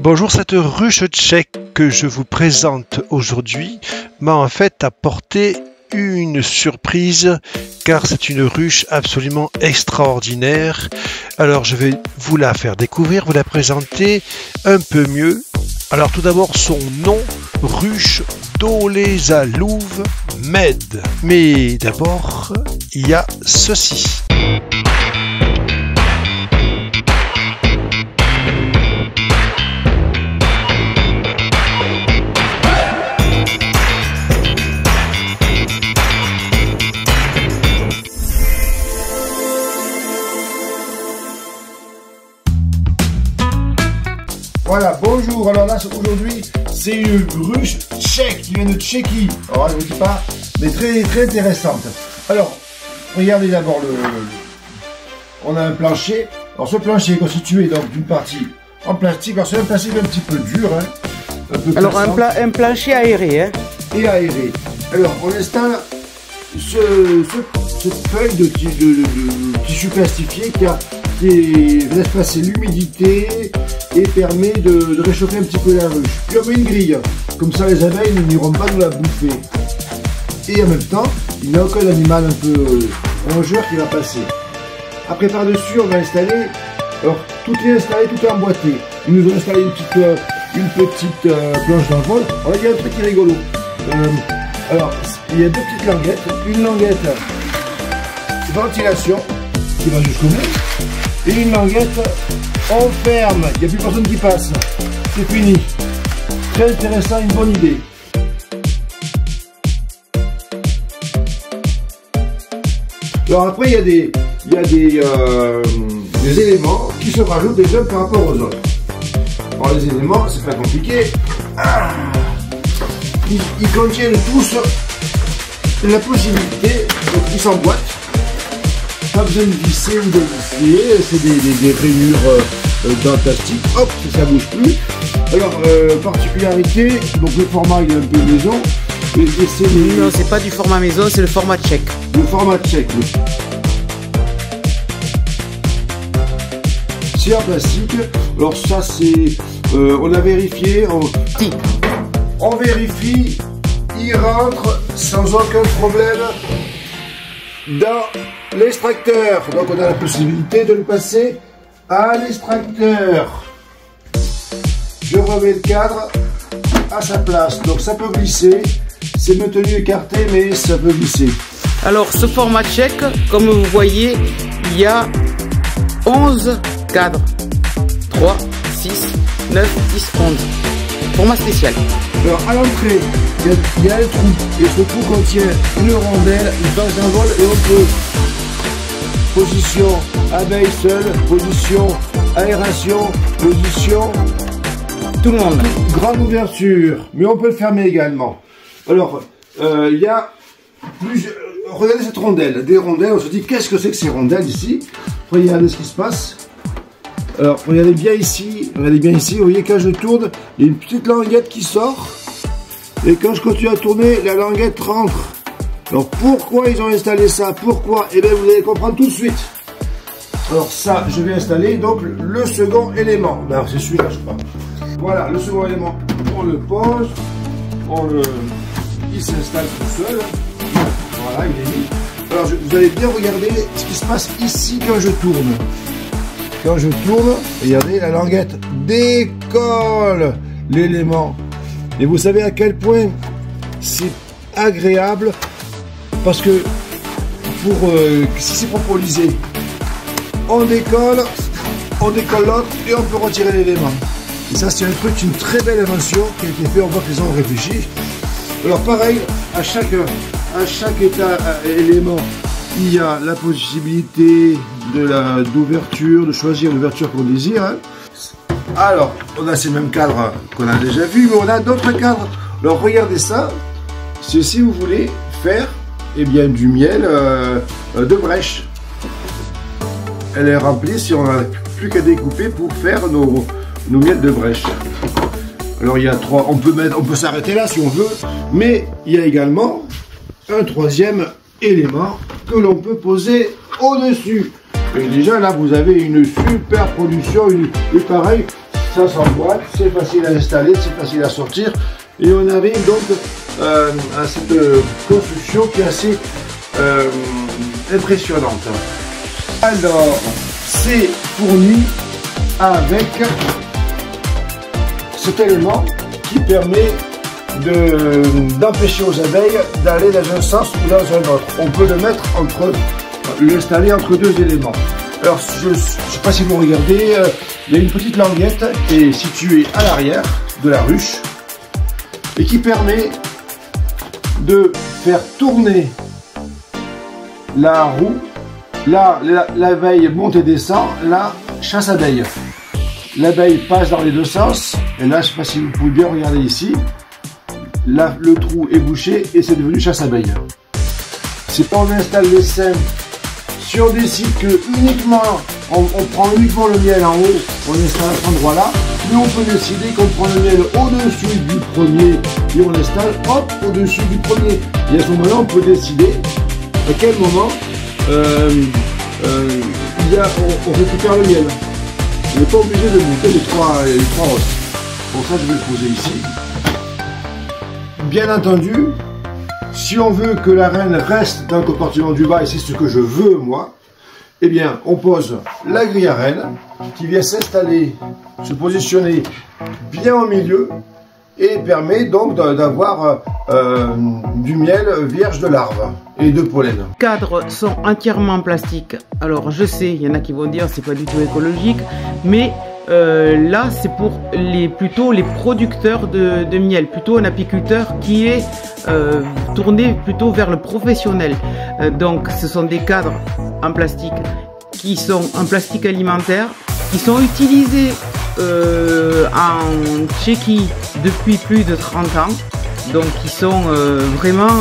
Bonjour, cette ruche tchèque que je vous présente aujourd'hui m'a en fait apporté une surprise car c'est une ruche absolument extraordinaire. Alors je vais vous la faire découvrir, vous la présenter un peu mieux. Alors tout d'abord son nom, ruche Doležaluv Med. Mais d'abord, il y a ceci. Voilà, bonjour, alors là aujourd'hui c'est une ruche tchèque qui vient de Tchéquie, alors je ne vous dis pas, mais très intéressante. Alors, regardez d'abord on a un plancher, alors ce plancher est constitué donc d'une partie en plastique, alors c'est un plastique un petit peu dur, hein, un peu alors un plancher aéré, hein. Et aéré. Alors on installe cette feuille de tissu plastifié qui laisse passer l'humidité et permet de réchauffer un petit peu la ruche. Puis on met une grille, comme ça les abeilles n'iront pas nous la bouffer. Et en même temps, il n'y a aucun animal un peu rongeur qui va passer. Après par-dessus, on va installer, alors tout est installé, tout est emboîté. Ils nous ont installé une petite planche d'envol. Alors il y a un truc qui est rigolo. Alors, il y a deux petites languettes, une languette ventilation qui va jusqu'au bout, et une languette on ferme, il n'y a plus personne qui passe, c'est fini. Très intéressant, une bonne idée. Alors après il y a des éléments qui se rajoutent les uns par rapport aux autres. Alors les éléments, c'est pas compliqué. Ils contiennent tous la possibilité, donc ils s'emboîtent. Pas besoin de visser ou de visser, c'est des rainures d'un plastique, hop, ça bouge plus. Alors, particularité, donc le format il est un peu maison. Non, c'est pas du format maison, c'est le format tchèque. Le format tchèque, oui. C'est en plastique, alors ça c'est, on a vérifié, on vérifie, il rentre sans aucun problème dans l'extracteur. Donc on a la possibilité de le passer à l'extracteur. Je remets le cadre à sa place. Donc ça peut glisser. C'est maintenu écarté, mais ça peut glisser. Alors ce format tchèque, comme vous voyez, il y a 11 cadres. 3, 6, 9, 10, 11. Format spécial. Alors à l'entrée, il y a un trou. Et ce trou contient une rondelle, une planche d'envol et on peut position abeille seule, position aération, position tout le monde. Grande ouverture, mais on peut le fermer également. Alors il y a plusieurs. Regardez cette rondelle, des rondelles. On se dit qu'est-ce que c'est que ces rondelles ici? Regardez ce qui se passe. Alors regardez bien ici, vous voyez quand je tourne, il y a une petite languette qui sort. Et quand je continue à tourner, la languette rentre. Alors pourquoi ils ont installé ça? Pourquoi? Eh bien vous allez comprendre tout de suite. Alors ça, je vais installer donc le second élément. Alors c'est celui-là je crois. Voilà, le second élément, on le pose, il s'installe tout seul. Voilà, il est mis. Alors vous allez bien regarder ce qui se passe ici quand je tourne. Quand je tourne, regardez, la languette décolle l'élément. Et vous savez à quel point c'est agréable, parce que si c'est propolisé, on décolle l'autre et on peut retirer l'élément. Et ça c'est un truc, une très belle invention qui a été faite, on voit qu'ils ont réfléchi. Alors pareil, à chaque élément, il y a la possibilité d'ouverture, de choisir l'ouverture qu'on désire. Hein. Alors, on a ces mêmes cadres qu'on a déjà vus, mais on a d'autres cadres. Alors, regardez ça. C'est si vous voulez faire eh bien, du miel de brèche. Elle est remplie si on n'a plus qu'à découper pour faire nos miels de brèche. Alors, il y a trois. On peut s'arrêter là si on veut, mais il y a également un troisième élément que l'on peut poser au-dessus. Et déjà là vous avez une super production, et pareil, ça s'emboîte, c'est facile à installer, c'est facile à sortir. Et on arrive donc à cette construction qui est assez impressionnante. Alors, c'est fourni avec cet élément qui permet d'empêcher aux abeilles d'aller dans un sens ou dans un autre. On peut le mettre l'installer entre deux éléments. Alors, je ne sais pas si vous regardez, il y a une petite languette qui est située à l'arrière de la ruche et qui permet de faire tourner la roue. Là, l'abeille monte et descend, là, chasse abeille. L'abeille passe dans les deux sens, et là, je ne sais pas si vous pouvez bien regarder ici, là, le trou est bouché et c'est devenu chasse abeille. C'est pas on installe les simple. Si on décide que uniquement, on prend uniquement le miel en haut, on installe à cet endroit-là, mais on peut décider qu'on prend le miel au-dessus du premier et on l'installe, hop, au-dessus du premier. Et à ce moment-là, on peut décider à quel moment on récupère le miel. On n'est pas obligé de monter les trois rosses. Pour ça, je vais le poser ici. Bien entendu, si on veut que la reine reste dans le compartiment du bas, et c'est ce que je veux moi, eh bien, on pose la grille à reine qui vient s'installer, se positionner bien au milieu et permet donc d'avoir du miel vierge de larves et de pollen. Les cadres sont entièrement en plastique. Alors je sais, il y en a qui vont dire c'est pas du tout écologique, mais là c'est pour plutôt les producteurs de miel, plutôt un apiculteur qui est tourné plutôt vers le professionnel. Donc ce sont des cadres en plastique qui sont en plastique alimentaire, qui sont utilisés en Tchéquie depuis plus de 30 ans, donc qui sont vraiment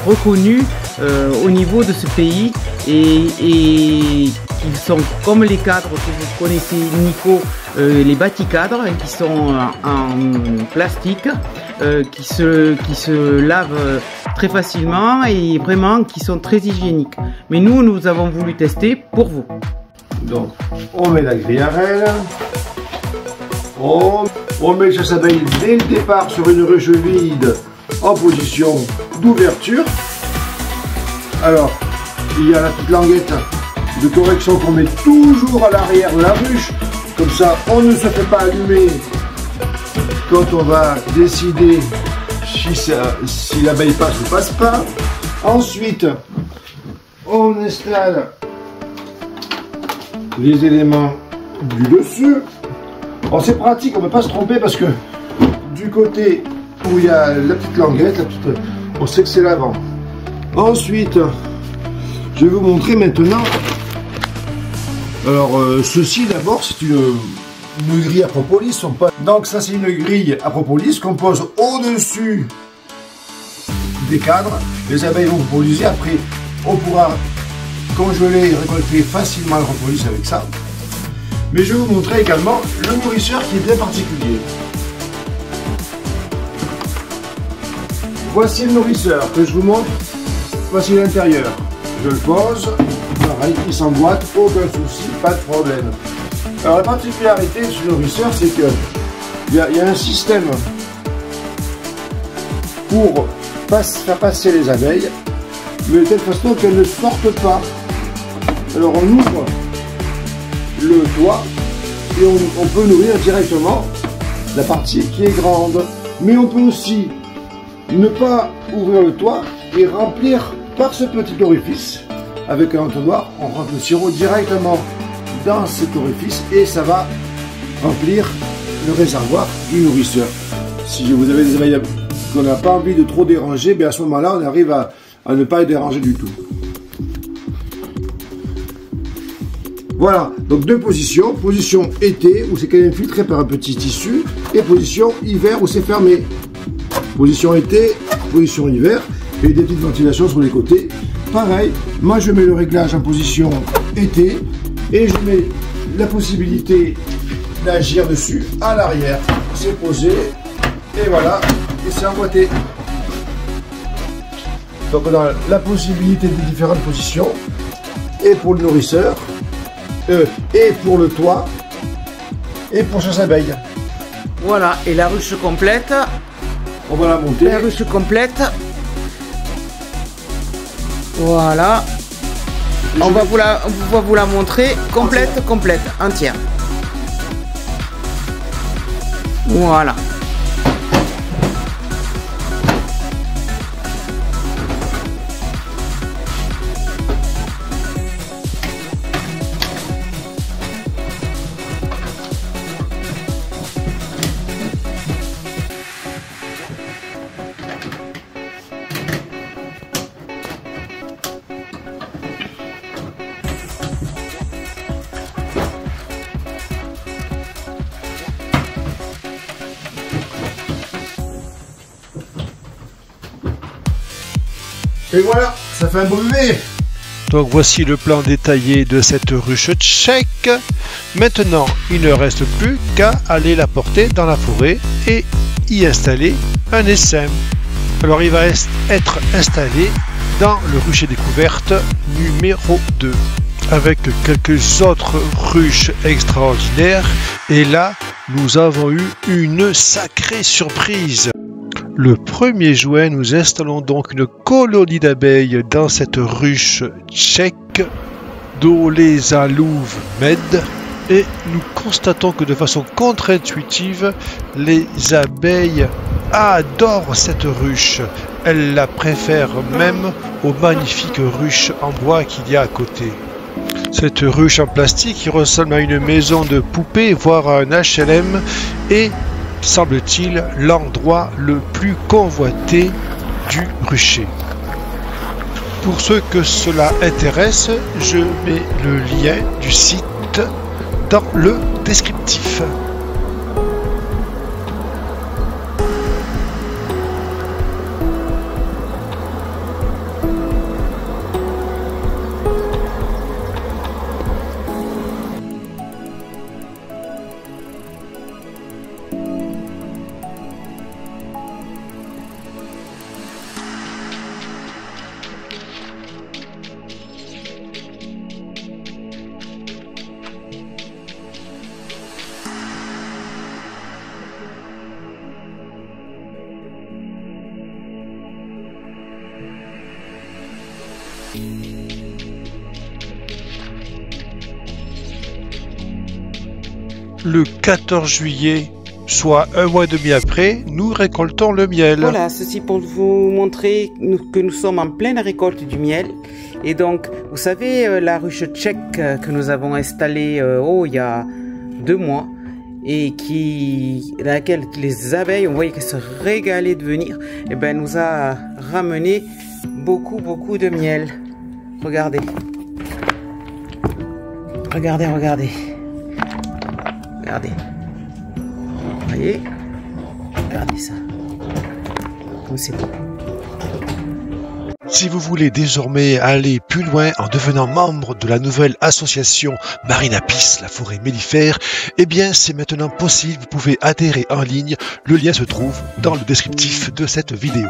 reconnus au niveau de ce pays et qui sont comme les cadres que vous connaissez, Nico, les bâti-cadres, qui sont en plastique, qui se lavent très facilement et vraiment qui sont très hygiéniques. Mais nous avons voulu tester pour vous. Donc, on met la grille à reine, on met le chasse-abeille dès le départ sur une ruche vide en position d'ouverture. Alors, il y a la petite languette de correction qu'on met toujours à l'arrière de la ruche, comme ça on ne se fait pas allumer quand on va décider si l'abeille passe ou passe pas. Ensuite, on installe les éléments du dessus. Alors c'est pratique, on ne peut pas se tromper parce que du côté où il y a la petite languette, on sait que c'est l'avant. Ensuite, je vais vous montrer maintenant. Alors ceci d'abord c'est une grille à propolis. Donc ça c'est une grille à propolis qu'on pose au-dessus des cadres. Les abeilles vont propoliser. Après on pourra congeler et récolter facilement le propolis avec ça. Mais je vais vous montrer également le nourrisseur qui est bien particulier. Voici le nourrisseur que je vous montre. Voici l'intérieur. Je le pose, pareil, il s'emboîte, aucun souci, pas de problème. Alors la particularité de ce nourrisseur, c'est que il y a un système pour faire passer les abeilles, mais de telle façon qu'elles ne sortent pas. Alors on ouvre le toit et on peut nourrir directement la partie qui est grande. Mais on peut aussi ne pas ouvrir le toit et remplir par ce petit orifice. Avec un entonnoir, on rentre le sirop directement dans cet orifice et ça va remplir le réservoir du nourrisseur. Si vous avez des abeilles qu'on n'a pas envie de trop déranger, bien à ce moment-là, on arrive à ne pas les déranger du tout. Voilà, donc deux positions. Position été, où c'est quand même filtré par un petit tissu, et position hiver, où c'est fermé. Position été, position hiver, et des petites ventilations sur les côtés. Pareil, moi je mets le réglage en position été, et je mets la possibilité d'agir dessus à l'arrière. C'est posé, et voilà, et c'est emboîté. Donc on a la possibilité des différentes positions, et pour le nourrisseur, et pour le toit, et pour ses abeilles. Voilà, et la ruche complète. On va la monter. La ruche complète. Voilà. On va vous la montrer complète, entière. Voilà. Et voilà, ça fait un beau bébé. Donc voici le plan détaillé de cette ruche tchèque. Maintenant, il ne reste plus qu'à aller la porter dans la forêt et y installer un essaim. Alors il va être installé dans le rucher découverte numéro 2 avec quelques autres ruches extraordinaires. Et là, nous avons eu une sacrée surprise. Le 1er juin, nous installons donc une colonie d'abeilles dans cette ruche tchèque d'Olezalouv Med et nous constatons que de façon contre-intuitive, les abeilles adorent cette ruche. Elles la préfèrent même aux magnifiques ruches en bois qu'il y a à côté. Cette ruche en plastique qui ressemble à une maison de poupée, voire à un HLM, est semble-t-il l'endroit le plus convoité du rucher. Pour ceux que cela intéresse, je mets le lien du site dans le descriptif. Le 14 juillet, soit un mois et demi après, nous récoltons le miel. Voilà, ceci pour vous montrer que nous sommes en pleine récolte du miel. Et donc, vous savez, la ruche tchèque que nous avons installée il y a 2 mois et laquelle les abeilles, on voyait qu'elles se régalaient de venir, et ben nous a ramené beaucoup de miel. Regardez. Regardez. Regardez. Vous voyez? Regardez ça. Comme c'est beau. Si vous voulez désormais aller plus loin en devenant membre de la nouvelle association Marinapis, la forêt mellifère, eh bien c'est maintenant possible, vous pouvez adhérer en ligne, le lien se trouve dans le descriptif de cette vidéo.